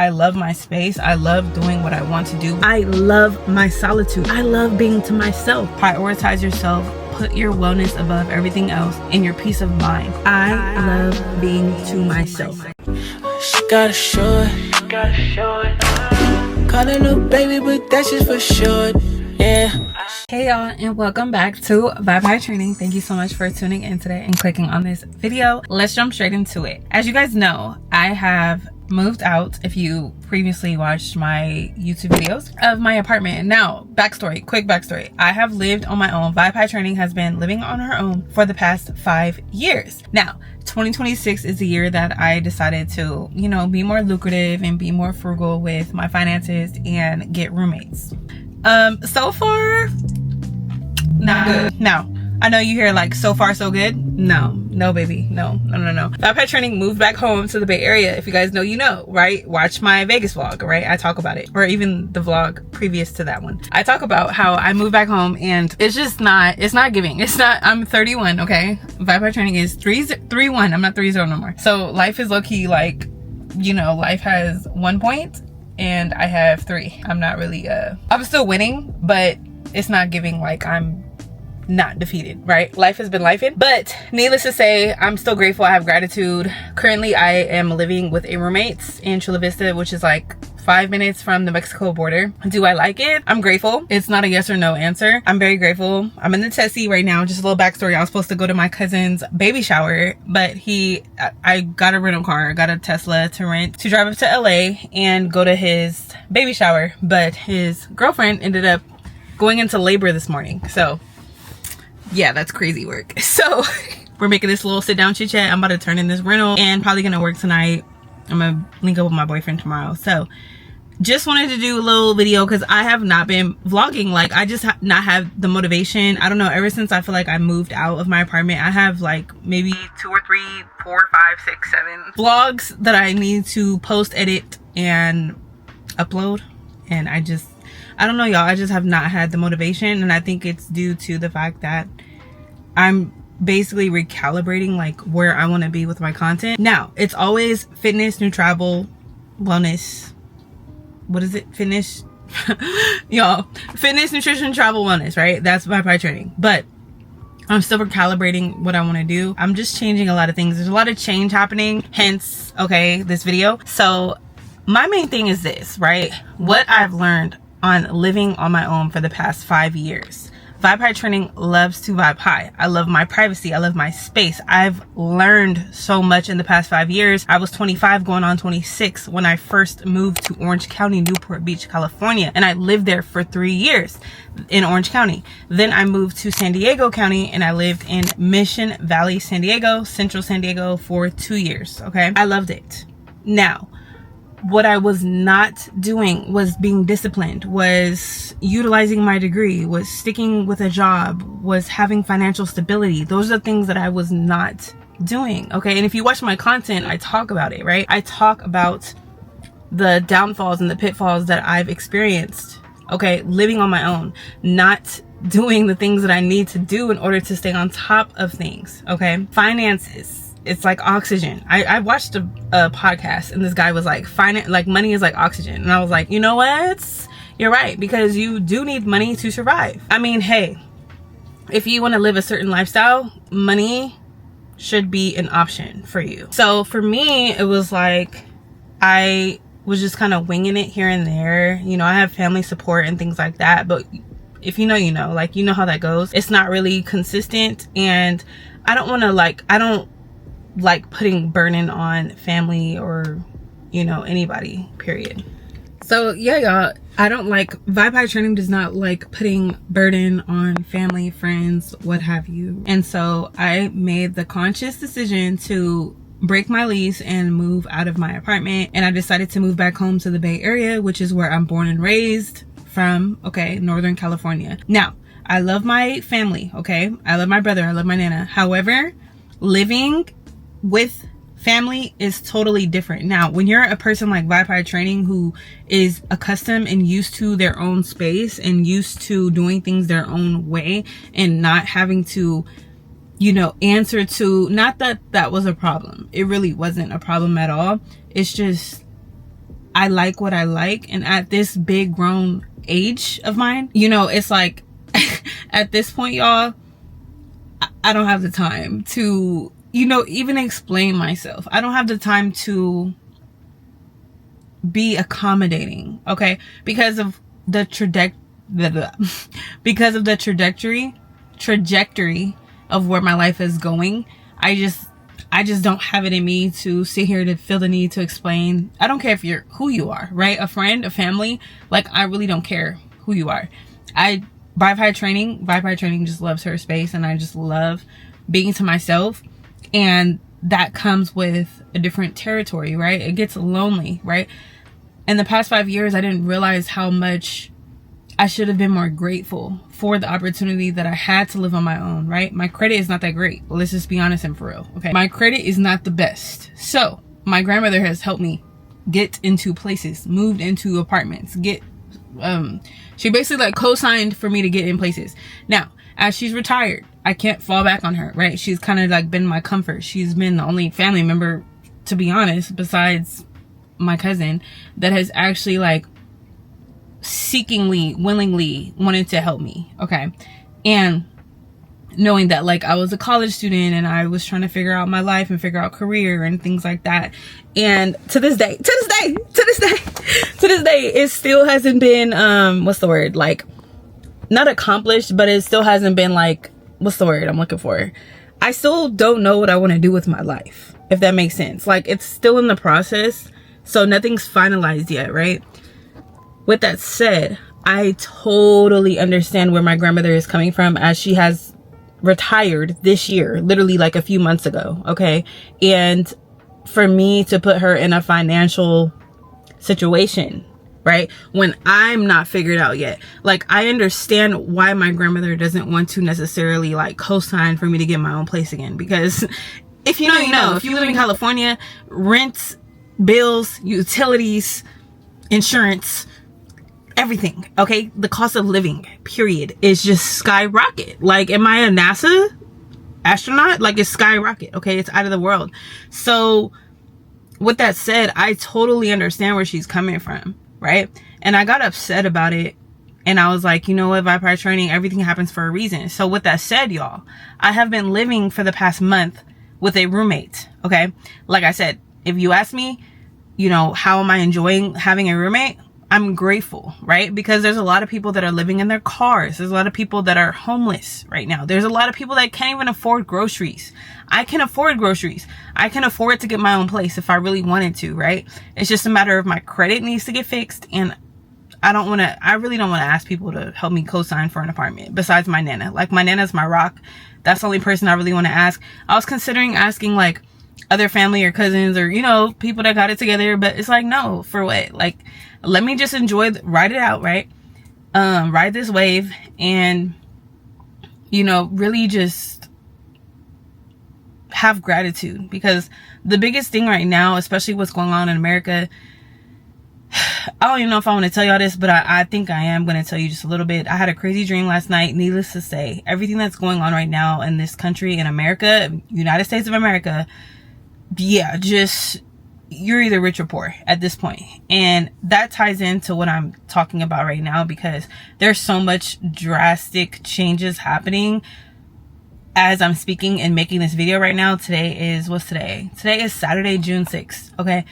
I love my space. I love doing what I want to do. I love my solitude. I love being to myself. Prioritize yourself. Put your wellness above everything else and your peace of mind. I love being to myself. She got a short. Call her little baby, but that's just for short. Yeah. Hey y'all, and welcome back to Vibe High Training. Thank you so much for tuning in today and clicking on this video. Let's jump straight into it. As you guys know, I have moved out, if you previously watched my YouTube videos, of my apartment. Now, quick backstory. I have lived on my own. Vibe High Training has been living on her own for the past 5 years. Now, 2026 is the year that I decided to, be more lucrative and be more frugal with my finances and get roommates. So far, not good. Now, I know you hear like, so far so good. No baby, no. Vibe High Training moved back home to the Bay Area. If you guys know, you know, right? Watch my Vegas vlog, right? I talk about it, or even the vlog previous to that one. I talk about how I moved back home and it's just not, it's not giving. I'm 31, okay? Vibe High Training is 31. I'm not 30 no more. So life is low key like, life has 1 point and I have 3. I'm not really, I'm still winning, but it's not giving like I'm not defeated, right? Life has been lifing, but needless to say, I'm still grateful. I have gratitude. Currently, I am living with a roommate in Chula Vista, which is like 5 minutes from the Mexico border. Do I like it? I'm grateful. It's not a yes or no answer. I'm very grateful. I'm in the Tessie right now. Just a little backstory. I was supposed to go to my cousin's baby shower, but I got a rental car. I got a Tesla to rent to drive up to LA and go to his baby shower, but his girlfriend ended up going into labor this morning. So yeah, that's crazy work. So we're making this little sit down chit chat. I'm about to turn in this rental and probably gonna work tonight. I'm gonna link up with my boyfriend tomorrow. So just wanted to do a little video because I have not been vlogging. Like, I just not have the motivation. I don't know, ever since I feel like I moved out of my apartment, I have like maybe 2 or 3, 4, 5, 6, 7 vlogs that I need to post, edit, and upload. And I don't know, y'all. I just have not had the motivation, and I think it's due to the fact that I'm basically recalibrating like where I want to be with my content. Now, it's always fitness, new travel, wellness. What is it? Fitness, y'all. Fitness, nutrition, travel, wellness, right? That's Vibe High Training. But I'm still recalibrating what I want to do. I'm just changing a lot of things. There's a lot of change happening. Hence, okay, this video. So my main thing is this, right? What I've learned on living on my own for the past 5 years. Vibe High Training loves to vibe high. I love my privacy. I love my space. I've learned so much in the past 5 years. I was 25 going on 26 when I first moved to Orange County, Newport Beach, California. And I lived there for 3 years in Orange County. Then I moved to San Diego County and I lived in Mission Valley, San Diego, Central San Diego for 2 years, okay? I loved it. Now, what I was not doing was being disciplined, was utilizing my degree, was sticking with a job, was having financial stability. Those are the things that I was not doing, okay? And if you watch my content, I talk about it, right? I talk about the downfalls and the pitfalls that I've experienced, okay? Living on my own, not doing the things that I need to do in order to stay on top of things, okay? Finances. It's like oxygen. I watched a podcast and this guy was like, money is like oxygen. And I was like, you know what? You're right, because you do need money to survive. I mean, hey, if you want to live a certain lifestyle, money should be an option for you. So for me, it was like, I was just kind of winging it here and there. I have family support and things like that, but if you know, like, you know how that goes. It's not really consistent, and I don't like putting burden on family or anybody, period. So yeah, y'all, I don't like, Vibe High Training does not like putting burden on family, friends, what have you. And so I made the conscious decision to break my lease and move out of my apartment, and I decided to move back home to the Bay Area, which is where I'm born and raised from, okay, Northern California. Now, I love my family, okay? I love my brother, I love my nana. However, living with family is totally different. Now, when you're a person like Vibe High Training who is accustomed and used to their own space and used to doing things their own way and not having to, answer to, not that that was a problem. It really wasn't a problem at all. It's just I like what I like. And at this big grown age of mine, you know, it's like at this point, y'all, I don't have the time to, you know, even explain myself. I don't have the time to be accommodating, okay? Because of the trajectory of where my life is going. I just don't have it in me to sit here to feel the need to explain. I don't care if you're who you are, right? A friend, a family, like I really don't care who you are. Vibe training just loves her space, and I just love being to myself, and that comes with a different territory, right? It gets lonely, right? In the past 5 years, I didn't realize how much I should have been more grateful for the opportunity that I had to live on my own, right? My credit is not that great. Let's just be honest and for real, okay? My credit is not the best. So my grandmother has helped me get into places, moved into apartments, she basically like co-signed for me to get in places. Now, as she's retired, I can't fall back on her, right? She's kind of like been my comfort. She's been the only family member, to be honest, besides my cousin, that has actually like willingly wanted to help me, okay? And knowing that like I was a college student and I was trying to figure out my life and figure out career and things like that. And to this day, it still hasn't been, like not accomplished, but it still hasn't been like, what's the word I'm looking for? I still don't know what I want to do with my life, if that makes sense. Like it's still in the process. So nothing's finalized yet, right? With that said, I totally understand where my grandmother is coming from, as she has retired this year, literally like a few months ago, okay? And for me to put her in a financial situation, right, when I'm not figured out yet, like I understand why my grandmother doesn't want to necessarily like co-sign for me to get my own place again, because if you know, you know. If you live in California, rent, bills, utilities, insurance, everything, okay, the cost of living, period, is just skyrocket. Like, am I a NASA astronaut? Like, it's skyrocket, okay? It's out of the world. So with that said, I totally understand where she's coming from, right? And I got upset about it, and I was like, you know what, Vibe Training, everything happens for a reason. So with that said, y'all, I have been living for the past month with a roommate, okay? Like I said, if you ask me, you know, how am I enjoying having a roommate? I'm grateful, right? Because there's a lot of people that are living in their cars. There's a lot of people that are homeless right now. There's a lot of people that can't even afford groceries. I can afford groceries. I can afford to get my own place if I really wanted to, right? It's just a matter of my credit needs to get fixed. And I really don't want to ask people to help me co-sign for an apartment besides my nana. Like, my nana's my rock. That's the only person I really want to ask. I was considering asking like other family or cousins or, you know, people that got it together, but it's like, no, for what? Like, let me just ride it out, right? Ride this wave and, you know, really just have gratitude. Because the biggest thing right now, especially what's going on in America, I don't even know if I want to tell y'all this, but I think I am going to tell you just a little bit. I had a crazy dream last night. Needless to say, everything that's going on right now in this country, in America, United States of America, yeah, just, you're either rich or poor at this point. And that ties into what I'm talking about right now, because there's so much drastic changes happening as I'm speaking and making this video right now. What's today? Today is Saturday, June 6th. Okay.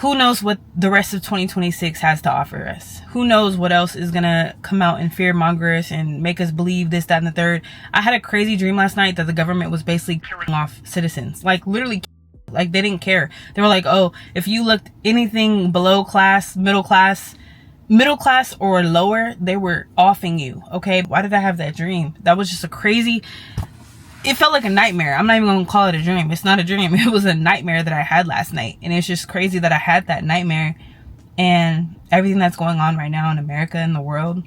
Who knows what the rest of 2026 has to offer us? Who knows what else is gonna come out and fear monger us and make us believe this, that, and the third. I had a crazy dream last night that the government was basically killing off citizens. Like, literally, like, they didn't care. They were like, oh, if you looked anything below class, middle class or lower, they were offing you. Okay, why did I have that dream? That was just a crazy, it felt like a nightmare. I'm not even gonna call it a dream. It's not a dream. It was a nightmare that I had last night. And it's just crazy that I had that nightmare, and everything that's going on right now in America and the world.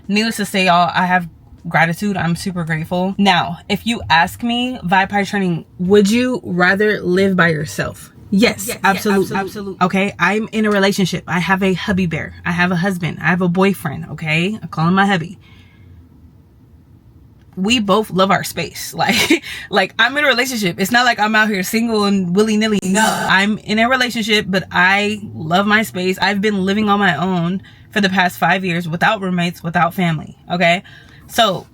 Needless to say, y'all, I have gratitude. I'm super grateful. Now, if you ask me, Vibe Training, would you rather live by yourself? Yes, absolutely. Okay, I'm in a relationship. I have a hubby bear. I have a husband. I have a boyfriend. Okay, I call him my hubby. we both love our space. Like I'm in a relationship. It's not like I'm out here single and willy-nilly. No, I'm in a relationship, but I love my space. I've been living on my own for the past 5 years without roommates, without family. Okay, so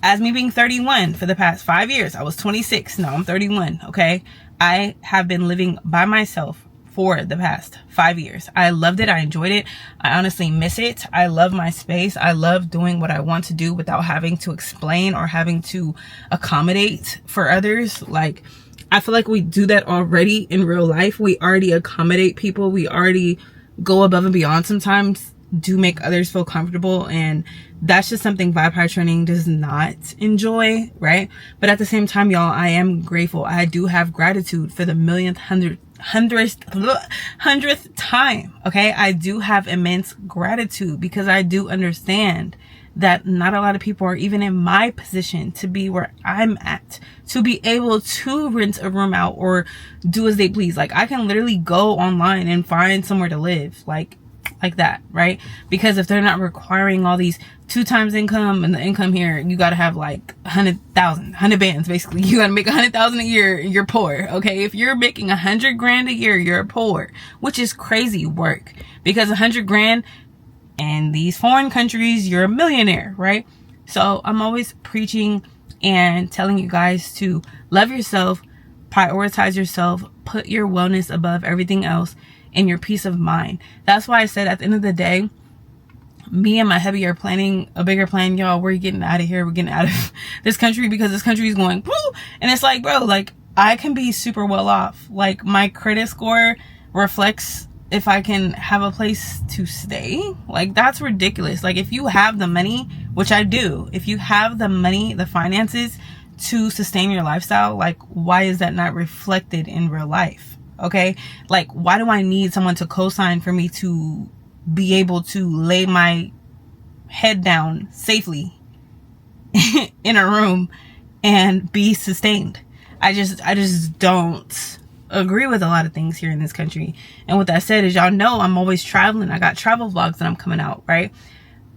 as me being 31 for the past 5 years, I was 26, now I'm 31. Okay, I have been living by myself for the past 5 years. I loved it. I enjoyed it. I honestly miss it. I love my space. I love doing what I want to do without having to explain or having to accommodate for others. Like, I feel like we do that already in real life. We already accommodate people. We already go above and beyond sometimes to make others feel comfortable, and that's just something Vibe High Training does not enjoy, right? But at the same time, y'all, I am grateful. I do have gratitude for the hundredth time. Okay, I do have immense gratitude because I do understand that not a lot of people are even in my position to be where I'm at, to be able to rent a room out or do as they please. Like, I can literally go online and find somewhere to live, like that, right? Because if they're not requiring all these 2 times income, and the income here, you got to have like 100 bands. Basically, you got to make 100,000 a year, you're poor. Okay, if you're making 100 grand a year, you're poor, which is crazy work, because 100 grand in these foreign countries, you're a millionaire, right? So I'm always preaching and telling you guys to love yourself, prioritize yourself, put your wellness above everything else, and your peace of mind. That's why I said at the end of the day, me and my hubby are planning a bigger plan. Y'all, we're getting out of here. We're getting out of this country because this country is going woo. And it's like, bro, like, I can be super well off. Like, my credit score reflects if I can have a place to stay. Like, that's ridiculous. Like, if you have the money, which I do, if you have the money, the finances to sustain your lifestyle, like, why is that not reflected in real life? Okay, like, why do I need someone to co-sign for me to be able to lay my head down safely in a room and be sustained? I just don't agree with a lot of things here in this country. And with that said, as y'all know, I'm always traveling. I got travel vlogs that I'm coming out, right?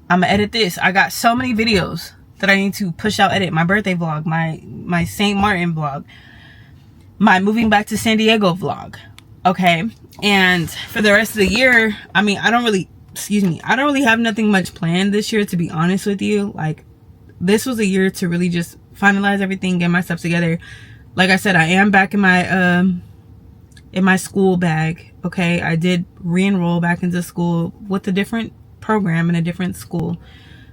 I'm gonna edit this. I got so many videos that I need to push out, edit. My birthday vlog, my St. Martin vlog, my moving back to San Diego vlog. Okay, and for the rest of the year, I mean, I don't really have nothing much planned this year, to be honest with you. Like, this was a year to really just finalize everything, get my stuff together. Like I said, I am back in my school bag. Okay, I did re-enroll back into school with a different program in a different school,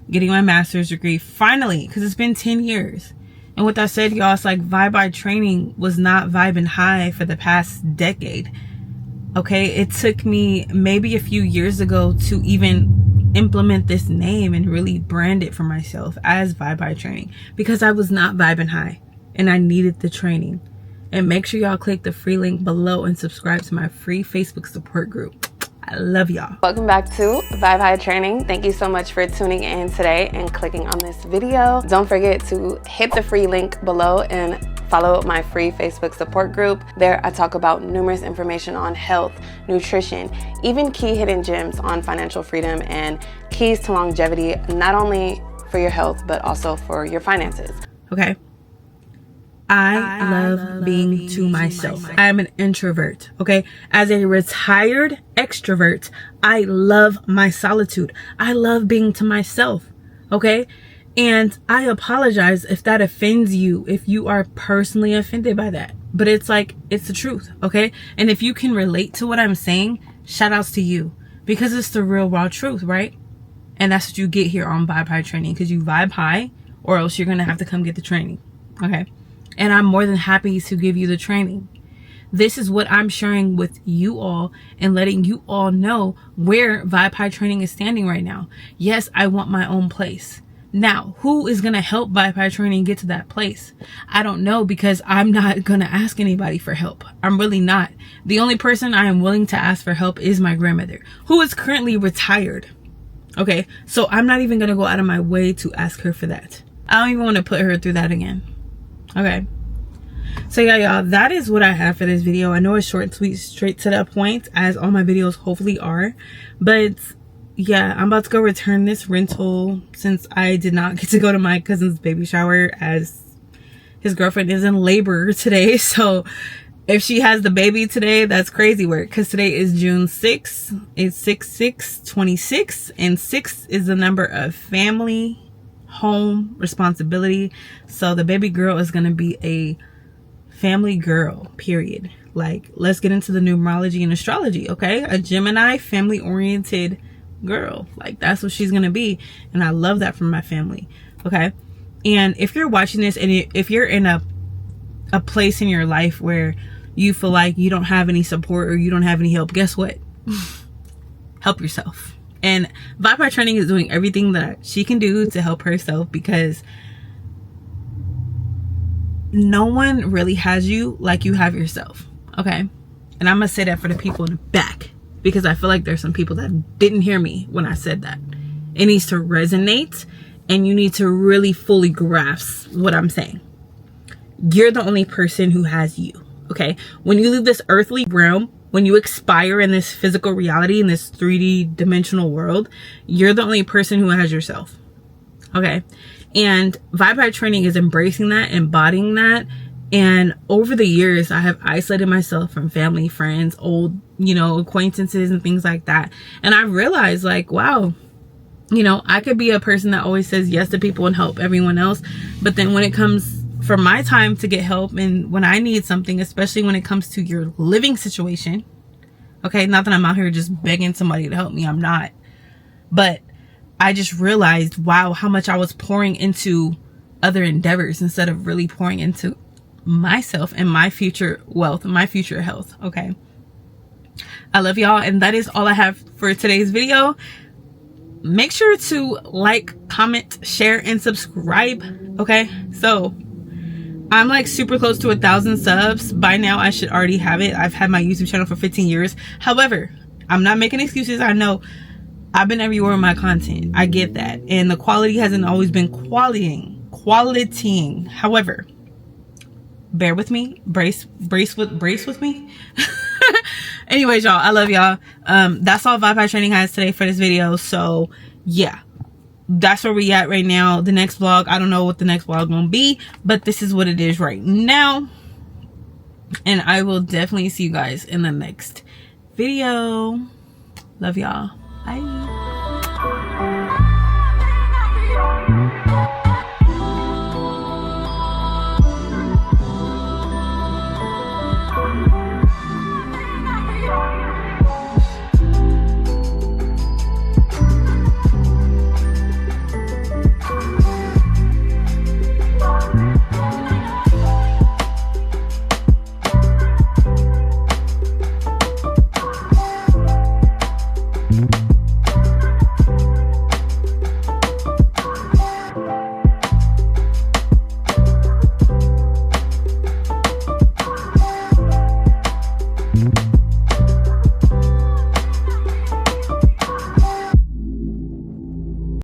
getting my master's degree finally, because it's been 10 years. And with that said, y'all, it's like Vibe High Training was not vibing high for the past decade. Okay, it took me maybe a few years ago to even implement this name and really brand it for myself as Vibe High Training, because I was not vibing high and I needed the training. And make sure y'all click the free link below and subscribe to my free Facebook support group. I love y'all. Welcome back to Vibe High Training. Thank you so much for tuning in today and clicking on this video. Don't forget to hit the free link below and follow my free Facebook support group. There I talk about numerous information on health, nutrition, even key hidden gems on financial freedom and keys to longevity, not only for your health, but also for your finances. Okay. I love being to myself. I'm an introvert, okay? As a retired extrovert, I love my solitude. I love being to myself, okay? And I apologize if that offends you, if you are personally offended by that. But it's like, it's the truth, okay? And if you can relate to what I'm saying, shout outs to you, because it's the real raw truth, right? And that's what you get here on Vibe High Training, because you vibe high or else you're going to have to come get the training, okay? And I'm more than happy to give you the training. This is what I'm sharing with you all and letting you all know where Vibe High Training is standing right now. Yes, I want my own place. Now, who is going to help Vibe High Training get to that place? I don't know, because I'm not going to ask anybody for help. I'm really not. The only person I am willing to ask for help is my grandmother, who is currently retired. Okay, so I'm not even going to go out of my way to ask her for that. I don't even want to put her through that again. Okay, so yeah, y'all, that is what I have for this video. I know it's short and sweet, straight to the point, as all my videos hopefully are, but yeah, I'm about to go return this rental since I did not get to go to my cousin's baby shower as his girlfriend is in labor today. So if she has the baby today, that's crazy work, because today is June 6th. It's 6/6/26, and 6 is the number of family, home, responsibility. So the baby girl is going to be a family girl, period. Like, let's get into the numerology and astrology, okay? A Gemini, family oriented girl. Like, that's what she's going to be. And I love that from my family, okay? And if you're watching this and if you're in a place in your life where you feel like you don't have any support or you don't have any help, guess what? Help yourself. And Vibe by Training is doing everything that she can do to help herself, because no one really has you like you have yourself, okay? And I'm gonna say that for the people in the back, because I feel like there's some people that didn't hear me when I said that. It needs to resonate, and you need to really fully grasp what I'm saying. You're the only person who has you, okay? When you leave this earthly realm, when you expire in this physical reality, in this 3D dimensional world, you're the only person who has yourself, okay? And Vibe by Training is embracing that, embodying that. And over the years, I have isolated myself from family, friends, old, acquaintances and things like that. And I realized, like, wow, I could be a person that always says yes to people and help everyone else. But then when it comes for my time to get help, and when I need something, especially when it comes to your living situation, okay, not that I'm out here just begging somebody to help me, I'm not. But I just realized, wow, how much I was pouring into other endeavors instead of really pouring into myself and my future wealth, my future health, okay? I love y'all, and that is all I have for today's video. Make sure to like, comment, share, and subscribe, okay? So I'm like super close to 1,000 subs. By now I should already have it. I've had my YouTube channel for 15 years. However, I'm not making excuses. I know I've been everywhere with my content. I get that. And the quality hasn't always been qualitying. However, bear with me. Brace with me. Anyways, y'all, I love y'all. That's all Vibe by Training has today for this video. So yeah, that's where we at right now. The next vlog, I don't know what the next vlog gonna be, but this is what it is right now. And I will definitely see you guys in the next video. Love y'all. Bye.